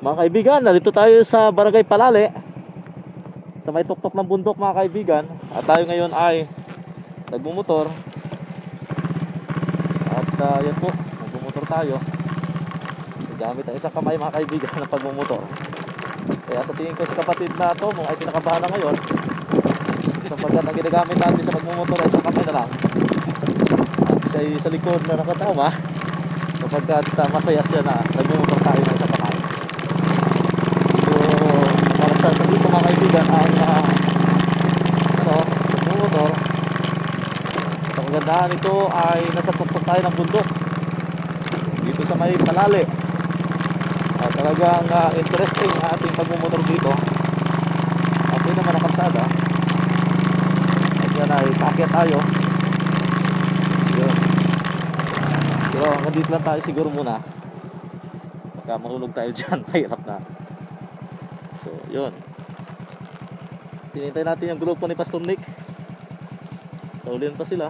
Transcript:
Mga kaibigan, narito tayo sa Barangay Palale, sa may tuktok ng bundok mga kaibigan. At tayo ngayon ay nagmumotor. At yan po, nagmumotor tayo. Gamit ang isang kamay mga kaibigan ng pagmumotor. Kaya sa tingin ko sa kapatid na ito, ay pinakabahan na ngayon, sapagkat ang ginagamit natin sa pagmumotor ay isang kamay na lang. At siya sa likod na nakatama, sapagkat masaya siya na nagmumotor tayo ng isang kamay. Para sa dito mga kaibigan ang nagmumotor. Ang kagandahan nito ay nasa tuktok tayo ng bundok dito sa may Palale. At talagang interesting ang ating pagmumotor dito. At yun naman ang kalsada. At yan ay paakyat tayo. Yun. Pero hanggang dito lang tayo siguro muna. Baka mahulog tayo dyan. Mahirap na. So yun, tinintay natin yung grupo ni Pastor Nick. Sa ulian pa sila.